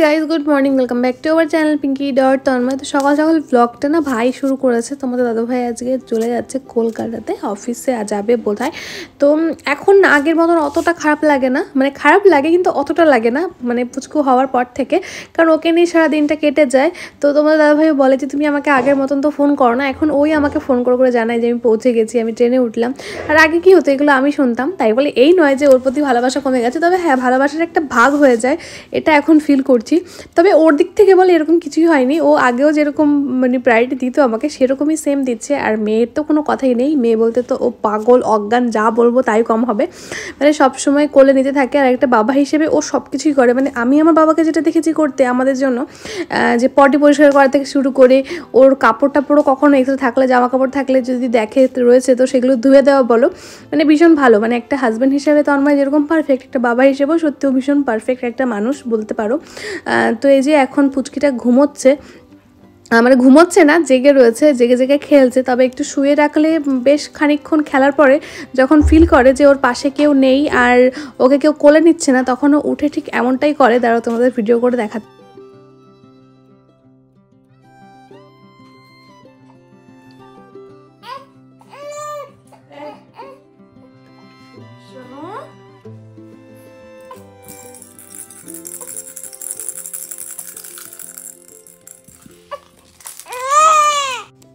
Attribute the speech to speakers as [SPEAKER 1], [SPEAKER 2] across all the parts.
[SPEAKER 1] Guys good morning welcome back to our channel Pinki dot Tanmoy. তো সকাল সকাল ব্লগটা না ভাই শুরু করেছে। তোমাদের দাদাভাই আজকে চলে যাচ্ছে কলকাতাতে, অফিসে যাবে বোধহয়। তো এখন আগের মতন অতটা খারাপ লাগে না, মানে খারাপ লাগে কিন্তু অতটা লাগে না, মানে পুচকু হওয়ার পর থেকে, কারণ ওকে নিয়ে সারা দিনটা কেটে যায়। তো তোমাদের দাদাভাই বলে যে তুমি আমাকে আগের মতন তো ফোন করো না, এখন ওই আমাকে ফোন করে জানায় যে আমি পৌঁছে গেছি, আমি ট্রেনে উঠলাম। আর আগে কি হতো এগুলো আমি শুনতাম, তাই বলে এই নয় যে ওর প্রতি ভালোবাসা কমে গেছে, তবে হ্যাঁ ভালোবাসার একটা ভাগ হয়ে যায়, এটা এখন ফিল করছি। তবে ওর দিক থেকে বলে এরকম কিছুই হয়নি, ও আগেও যেরকম মানে প্রায়োরিটি দিত আমাকে সেরকমই সেম দিচ্ছে। আর মেয়ের তো কোনো কথাই নেই, মেয়ে বলতে তো ও পাগল অজ্ঞান, যা বলবো তাই কম হবে, মানে সবসময় কোলে নিতে থাকে। আর একটা বাবা হিসেবে ও সব কিছুই করে, মানে আমি আমার বাবাকে যেটা দেখেছি করতে আমাদের জন্য, যে পটি পরিষ্কার করা থেকে শুরু করে ওর কাপড় টাপড়ও কখনো এক্সট্রা থাকলে, জামা কাপড় থাকলে যদি দেখে রয়েছে তো সেগুলো ধুয়ে দেওয়া বলো, মানে ভীষণ ভালো। মানে একটা হাজব্যান্ড হিসেবে তো আমার যেরকম পারফেক্ট, একটা বাবা হিসেবেও সত্যিও ভীষণ পারফেক্ট একটা মানুষ বলতে পারো। তো এই যে এখন পুচকিটা ঘুমোচ্ছে, মানে ঘুমোচ্ছে না, জেগে রয়েছে, জেগে জেগে খেলছে। তবে একটু শুয়ে রাখলে বেশ খানিকক্ষণ খেলার পরে যখন ফিল করে যে ওর পাশে কেউ নেই আর ওকে কেউ কোলে নিচ্ছে না, তখন ও উঠে ঠিক এমনটাই করে। দাঁড়াও তোমাদের ভিডিও করে দেখাচ্ছি।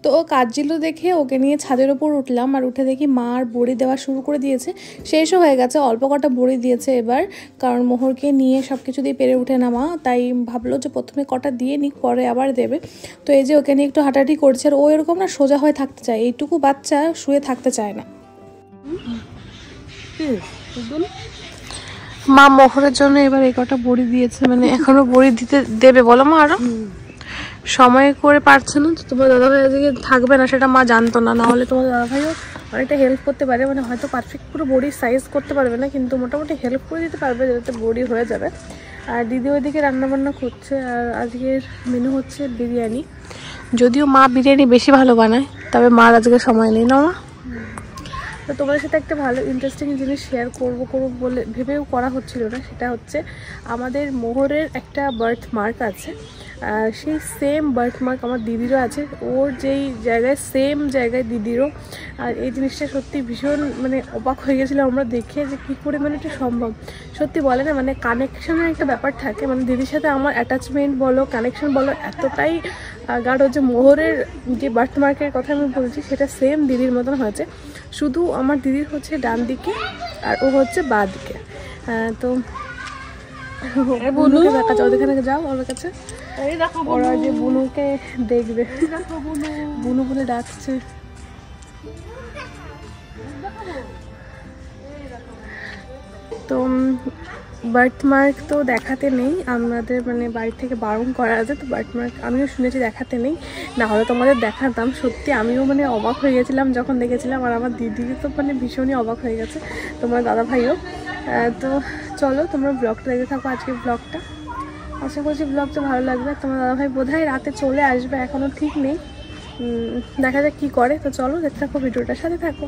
[SPEAKER 1] তো ও কাঁদছিল দেখে ওকে নিয়ে ছাদের ওপর উঠলাম, আর উঠে দেখি মা আর বড়ি দেওয়া শুরু করে দিয়েছে। শেষও হয়ে গেছে, অল্প কটা বড়ি দিয়েছে এবার, কারণ মোহরকে নিয়ে সব কিছু দিয়ে পেরে উঠে না মা, তাই ভাবলো যে প্রথমে কটা দিয়ে নিক, পরে আবার দেবে। তো এই যে ওকে নিয়ে একটু হাঁটাহাঁটি করছে, আর ও এরকম না সোজা হয়ে থাকতে চায়, এইটুকু বাচ্চা শুয়ে থাকতে চায় না। মা মোহরের জন্য এবার এই কটা বড়ি দিয়েছে, মানে এখনো বড়ি দিতে দেবে বলো মা, আরো সময় করে পারছে না। তো তোমার দাদাভাই আজকে থাকবে না সেটা মা জানতো না, নাহলে তোমার দাদাভাইও অনেকটা হেল্প করতে পারে, মানে হয়তো পারফেক্ট পুরো বডির সাইজ করতে পারবে না, কিন্তু মোটামুটি হেল্প করে দিতে পারবে যাতে বডি হয়ে যাবে। আর দিদি ওইদিকে রান্নাবান্না করছে, আর আজকের মেনু হচ্ছে বিরিয়ানি। যদিও মা বিরিয়ানি বেশি ভালো বানায়, তবে মার আজকে সময় নেই না মা। তো তোমাদের সাথে একটা ভালো ইন্টারেস্টিং জিনিস শেয়ার করবো বলে ভেবেও করা হচ্ছিল না, সেটা হচ্ছে আমাদের মোহরের একটা বার্থ মার্ক আছে, সেই সেম বার্থ মার্ক আমার দিদিরও আছে, ওর যেই জায়গায় সেম জায়গায় দিদিরও। আর এই জিনিসটা সত্যি ভীষণ মানে অবাক হয়ে গেছিলাম আমরা দেখে, যে কী করে মানে এটা সম্ভব। সত্যি বলে না, মানে কানেকশনের একটা ব্যাপার থাকে, মানে দিদির সাথে আমার অ্যাটাচমেন্ট বলো কানেকশন বলো এতটাই গাঢ়, যে মোহরের যে বার্থ মার্কের কথা আমি বলছি সেটা সেম দিদির মতন হয়েছে, শুধু আমার দিদির হচ্ছে ডান দিকে আর ও হচ্ছে বাঁ দিকে। তো বুনুকে দেখা যাও, ওখানে যাও ওর কাছে, ওরা যে বুনুকে দেখবে, বুনু বলে ডাকছে। তো বার্থ মার্ক তো দেখাতে নেই আমাদের, মানে বাড়ি থেকে বারণ করা আছে, তো বার্থ মার্ক আমিও শুনেছি দেখাতে নেই, না হলে তোমাদের দেখাতাম। সত্যি আমিও মানে অবাক হয়ে গেছিলাম যখন দেখেছিলাম, আর আমার দিদি তো মানে ভীষণই অবাক হয়ে গেছে, তোমার দাদা ভাইও। তো চলো তোমরা ব্লগটা দেখতে থাকো, আজকের ব্লগটা আশা করছি ব্লগটা ভালো লাগবে। তোমার দাদাভাই বোধহয় রাতে চলে আসবে, এখনও ঠিক নেই, দেখা যাক কী করে। তো চলো দেখতে থাকো, ভিডিওটার সাথে থাকো।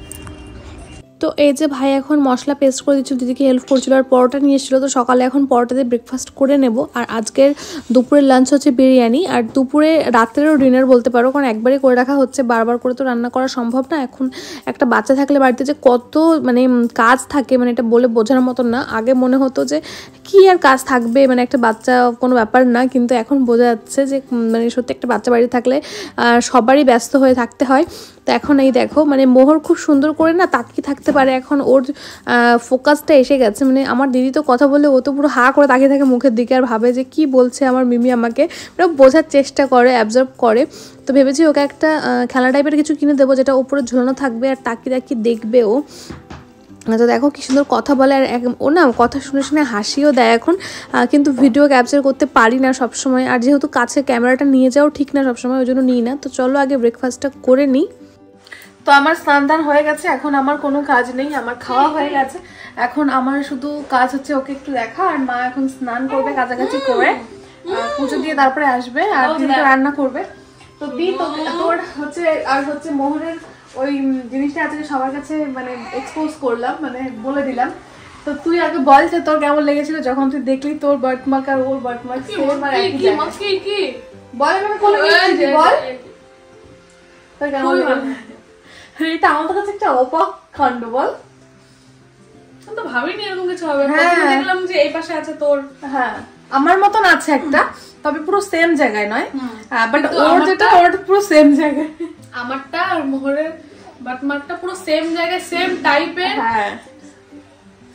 [SPEAKER 1] তো এই যে ভাই এখন মশলা পেস্ট করে দিচ্ছিল, দিদিকে হেল্প করছিল, আর পরোটা নিয়ে এসেছিলো, তো সকালে এখন পরোটা দিয়ে ব্রেকফাস্ট করে নেব। আর আজকের দুপুরের লাঞ্চ হচ্ছে বিরিয়ানি, আর দুপুরে রাত্রেরও ডিনার বলতে পারো, কারণ একবারই করে রাখা হচ্ছে, বারবার করে তো রান্না করা সম্ভব না। এখন একটা বাচ্চা থাকলে বাড়িতে যে কত মানে কাজ থাকে, মানে এটা বলে বোঝানোর মতন না। আগে মনে হতো যে কি আর কাজ থাকবে, মানে একটা বাচ্চা কোনো ব্যাপার না, কিন্তু এখন বোঝা যাচ্ছে যে মানে সত্যি একটা বাচ্চা বাড়িতে থাকলে সবারই ব্যস্ত হয়ে থাকতে হয়। তো এখন এই দেখো মানে মোহর খুব সুন্দর করে না তাকিয়ে থাকতে পারে, এখন ওর ফোকাসটা এসে গেছে, মানে আমার দিদি তো কথা বলে ও তো পুরো হা করে তাকিয়ে থাকে মুখের দিকে, আর ভাবে যে কি বলছে আমার মিমি আমাকে, মানে বোঝার চেষ্টা করে, অ্যাবজর্ব করে। তো ভেবেছি ওকে একটা খেলা টাইপের কিছু কিনে দেবো, যেটা উপরে ঝুলানো থাকবে আর তাকিয়ে তাকিয়ে দেখবে ও। তো দেখো কি সুন্দর কথা বলে, আর ও না কথা শুনে শুনে হাসিও দেয় এখন, কিন্তু ভিডিও ক্যাপচার করতে পারি না সবসময়, আর যেহেতু কাছে ক্যামেরাটা নিয়ে যাও ঠিক না সবসময়, ওই জন্য নিই না। তো চলো আগে ব্রেকফাস্টটা করে নিই। তো আমার স্নান দান হয়ে গেছে, এখন আমার কোনো কাজ নেই, আমার খাওয়া হয়ে গেছে, এখন আমার শুধু কাজ হচ্ছে ওকে একটু দেখা, আর মা এখন স্নান করবে কাছাকাছি করে, পুজো দিয়ে তারপরে আসবে, আর দিদি রান্না করবে। তো তোর হচ্ছে আর হচ্ছে মোহরের ওই জিনিসটা আজকে সবার কাছে মানে এক্সপোজ করলাম, মানে বলে দিলাম তো তুই আগে বল যে তোর কেমন লেগেছিল যখন তুই দেখলি তোর বার্থমার্ক আর ওর বার্থমার্ক সেম আর একই জায়গায়। কি বল মানে কোলে গিয়েছিস বল তোর কেমন লাগলো? এটা আমাদের কাছে একটা অবাক কাণ্ড বল। আমি তো ভাবিনি এরকম কিছু হবে। প্রথমে দেখলাম যে এই পাশে আছে তোর, হ্যাঁ আমার মতন আছে একটা, তবে পুরো সেম জায়গায় নয়, বাট ওর যেটা ওর পুরো সেম জায়গায়। আমারটা আর মোহরের বার্থমার্কটা পুরো সেম জায়গায়, সেম টাইপের, হ্যাঁ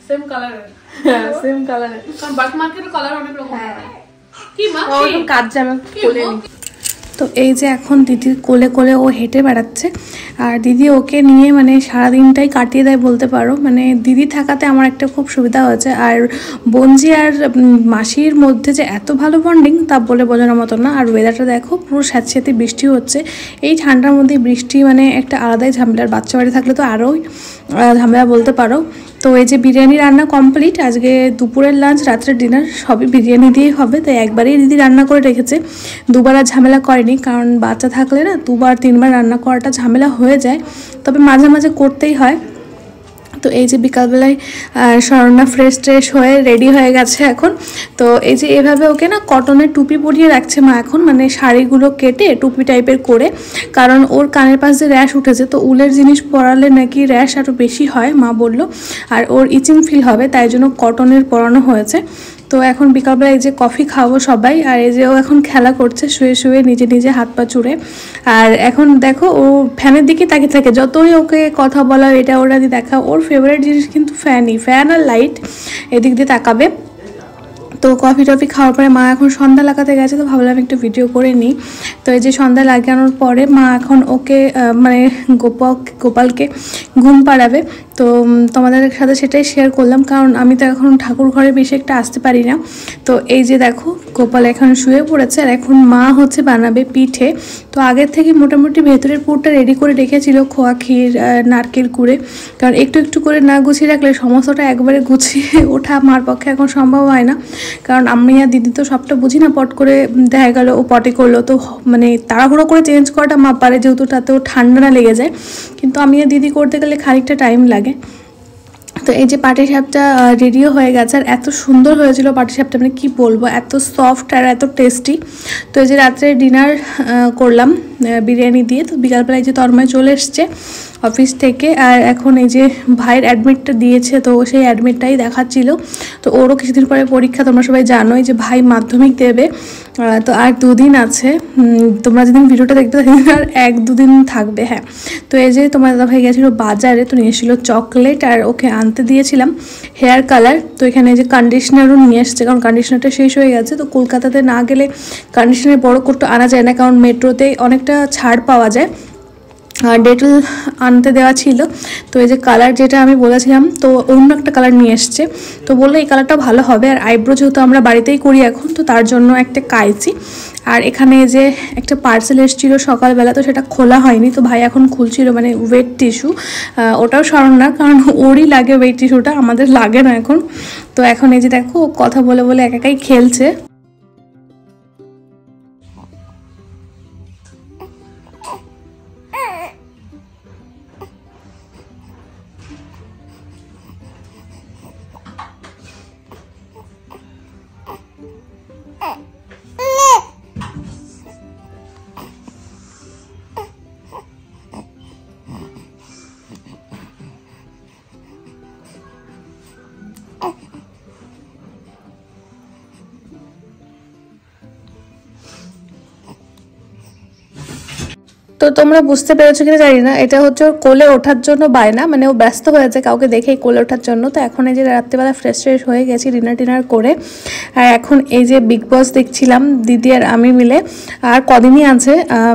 [SPEAKER 1] সেম কালারের, হ্যাঁ সেম কালারের, কারণ বার্থমার্কের কালার অনেক রকম। কি মা কি কাজ জামা খুলে নি। তো এই যে এখন দিদির কোলে কোলে ও হেঁটে বেড়াচ্ছে, আর দিদি ওকে নিয়ে মানে সারাদিনটাই কাটিয়ে দেয় বলতে পারো। মানে দিদি থাকাতে আমার একটা খুব সুবিধা হয়েছে, আর বোনজি আর মাসির মধ্যে যে এত ভালো বন্ডিং তা বলে বোঝানোর মতো না। আর ওয়েদারটা দেখো পুরো স্যাঁতস্যাঁতে বৃষ্টি হচ্ছে, এই ঠান্ডার মধ্যে বৃষ্টি মানে একটা আলাদাই ঝামেলার। বাচ্চা বাড়ি থাকলে তো আরোই ঝামেলা বলতে পারো। তো এই যে বিরিয়ানি রান্না কমপ্লিট, আজকে দুপুরের লাঞ্চ রাত্রের ডিনার সবই বিরিয়ানি দিয়েই হবে। তাই একবারেই দিদি রান্না করে রেখেছে, দুবার আর ঝামেলা করেনি, কারণ বাচ্চা থাকলে না 2বার 3বার রান্না করাটা ঝামেলা হয়ে যায়, তবে মাঝে মাঝে করতেই হয়। তো এই যে বিকালবেলায় স্বর্ণা ফ্রেশ ট্রেশ হয়ে রেডি হয়ে গেছে এখন। তো এই যে এভাবে ওকে না কটনের টুপি পরিয়ে রাখছে মা এখন, মানে শাড়িগুলো কেটে টুপি টাইপের করে, কারণ ওর কানের পাশে র্যাশ উঠেছে। তো উলের জিনিস পরালে নাকি র্যাশ আরও বেশি হয় মা বলল, আর ওর ইচিং ফিল হবে, তাই জন্য কটনের পরানো হয়েছে। তো এখন বিকালবেলা এই যে কফি খাবো সবাই, আর এই যে ও এখন খেলা করছে শুয়ে শুয়ে নিজে নিজে হাত পা চুড়ে। আর এখন দেখো ও ফ্যানের দিকে তাকিয়ে থাকে, যতই ওকে কথা বলা এটা ওরা দিয়ে দেখা, ওর ফেভারিট জিনিস কিন্তু ফ্যানই, ফ্যান আর লাইট এদিক দিয়ে তাকাবে। তো কফি টফি খাওয়ার পরে মা এখন সন্ধ্যা লাগাতে গেছে, তো ভাবলাম একটু ভিডিও করে নিই। তো এই যে সন্ধ্যা লাগানোর পরে মা এখন ওকে মানে গোপালকে ঘুম পাড়াবে। তো তোমাদের সাথে সেটাই শেয়ার করলাম, কারণ আমি তো এখন ঠাকুর ঘরে বেশি একটা আসতে পারি না। তো এই যে দেখো গোপাল এখন শুয়ে পড়েছে, আর এখন মা হচ্ছে বানাবে পিঠে। তো আগের থেকে মোটামুটি ভেতরের পুরটা রেডি করে রেখেছিল, খোয়া ক্ষীর নারকেল কুড়ে, কারণ একটু একটু করে না গুছিয়ে রাখলে সমস্তটা একবারে গুছিয়ে ওঠা মার পক্ষে এখন সম্ভব হয় না। কারণ আমি আর দিদি তো সবটা বুঝি না, পট করে দেখা গেল ও পটে করলো, তো মানে তাড়াহুড়ো করে চেঞ্জ করাটা মা পারে, যেহেতু তাতেও ঠান্ডা না লেগে যায়, কিন্তু আমি আর দিদি করতে গেলে খানিকটা টাইম লাগে। তো এই যে পাটিসাপটা রেডিও হয়ে গেছে, আর এত সুন্দর হয়েছিল পাটিসাপটা, মানে কি বলবো, এত সফট আর এত টেস্টি। তো এই যে রাত্রে ডিনার করলাম বিরিয়ানি দিয়ে। তো বিকালবেলায় যে তন্ময় চলে এসছে অফিস থেকে, আর এখন এই যে ভাইয়ের অ্যাডমিটটা দিয়েছে, তো সেই অ্যাডমিটটাই দেখাচ্ছিল। তো ওরও কিছুদিন পরে পরীক্ষা, তোমরা সবাই জানোই যে ভাই মাধ্যমিক দেবে, তো আর 2 দিন আছে। তোমরা যেদিন ভিডিওটা দেখতে সেদিন আর 1-2 দিন থাকবে, হ্যাঁ। তো এই যে তোমার দাদা ভাই গেছিলো বাজারে, তো নিয়ে এসেছিলো চকলেট, আর ওকে আনতে দিয়েছিলাম হেয়ার কালার। তো এখানে যে কন্ডিশনারও নিয়ে এসছে, কারণ কন্ডিশনারটা শেষ হয়ে গেছে। তো কলকাতাতে না গেলে কন্ডিশনার বড় করতে আনা যায় না, কারণ মেট্রোতে অনেকটা ছাড় পাওয়া যায়, আর ডেটল আনতে দেওয়া ছিল। তো এই যে কালার যেটা আমি বলেছিলাম, তো অন্য একটা কালার নিয়ে এসছে, তো বললো এই কালারটা ভালো হবে। আর আইব্রো যেহেতু আমরা বাড়িতেই করি এখন, তো তার জন্য একটা কাইচি, আর এখানে যে একটা পার্সেল এসেছিলো সকালবেলা, তো সেটা খোলা হয়নি, তো ভাই এখন খুলছিল, মানে ওয়েট টিস্যু, ওটাও সরান না, কারণ ওরই লাগে ওয়েট টিস্যুটা, আমাদের লাগে না এখন। তো এখন এই যে দেখো কথা বলে বলে একাই খেলছে। তো তোমরা বুঝতে পেরেছো কিনা জানি না, এটা হচ্ছে ওর কোলে ওঠার জন্য বায়না, মানে ও ব্যস্ত হয়েছে কাউকে দেখেই কোলে ওঠার জন্য। তো এখন এই যে রাত্রিবেলা ফ্রেশ হয়ে গেছি ডিনার করে, আর এখন এই যে বিগ বস দেখছিলাম দিদি আর আমি মিলে। আর কদিনই আছে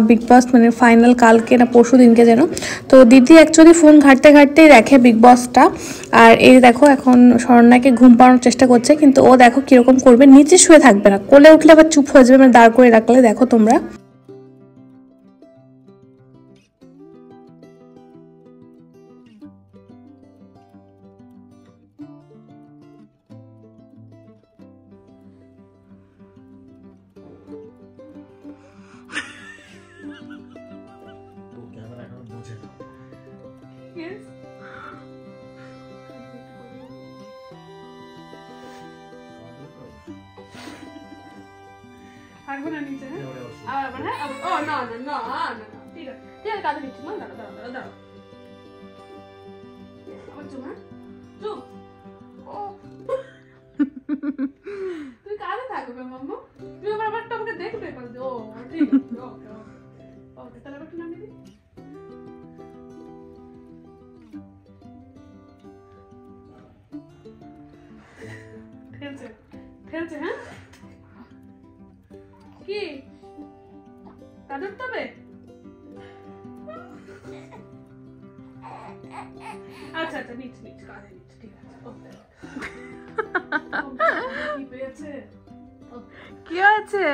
[SPEAKER 1] বিগ বস, মানে ফাইনাল কালকে না পরশু দিনকে যেন। তো দিদি অ্যাকচুয়ালি ফোন ঘাঁটতেই দেখে বিগ বসটা। আর এই দেখো এখন স্বর্ণাকে ঘুম পাড়ানোর চেষ্টা করছে, কিন্তু ও দেখো কিরকম করবে, নিচে শুয়ে থাকবে না, কোলে উঠলে আবার চুপ হয়ে যাবে, মানে দাঁড় করে রাখলে। দেখো তোমরা রাখবে না নিচে হ্যাঁ আবার হ্যাঁ ও না না না না ঠিক আছে ঠিক আছে কাঁধে নিচ্ছি মা দাঁড়াও দাঁড়াও দাঁড়াও আবার চুপ হ্যাঁ চুপ ও তুই কাঁধে থাকবে মাম্মা তুই আবার আমাকে দেখবে ও ঠিক আছে ওকে ওকে তাহলে একটু নামিয়ে দিই খেলছে হ্যাঁ কি কাঁধে উঠতে হবে আচ্ছা আচ্ছা নিচ্ছি কাঁধে নিচ্ছি ঠিক আছে কি পেয়েছে কি আছে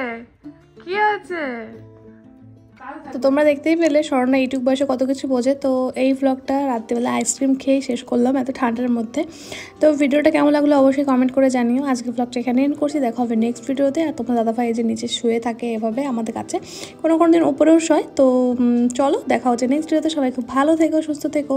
[SPEAKER 1] কি আছে তো তোমরা দেখতেই পেলে স্বর্ণা ইউটিউব বয়সে কত কিছু বোঝে। তো এই ভ্লগটা রাত্রিবেলা আইসক্রিম খেয়েই শেষ করলাম এত ঠান্ডার মধ্যে। তো ভিডিওটা কেমন লাগলো অবশ্যই কমেন্ট করে জানিও। আজকে ভ্লগটা এখানে এন্ড করছি, দেখা হবে নেক্সট ভিডিওতে। আর তোমার দাদাভাই যে নিচে শুয়ে থাকে এভাবে আমাদের কাছে, কোনো দিন ওপরেও শয়। তো চলো দেখা হচ্ছে নেক্সট ভিডিওতে। সবাই খুব ভালো থেকো, সুস্থ থেকো।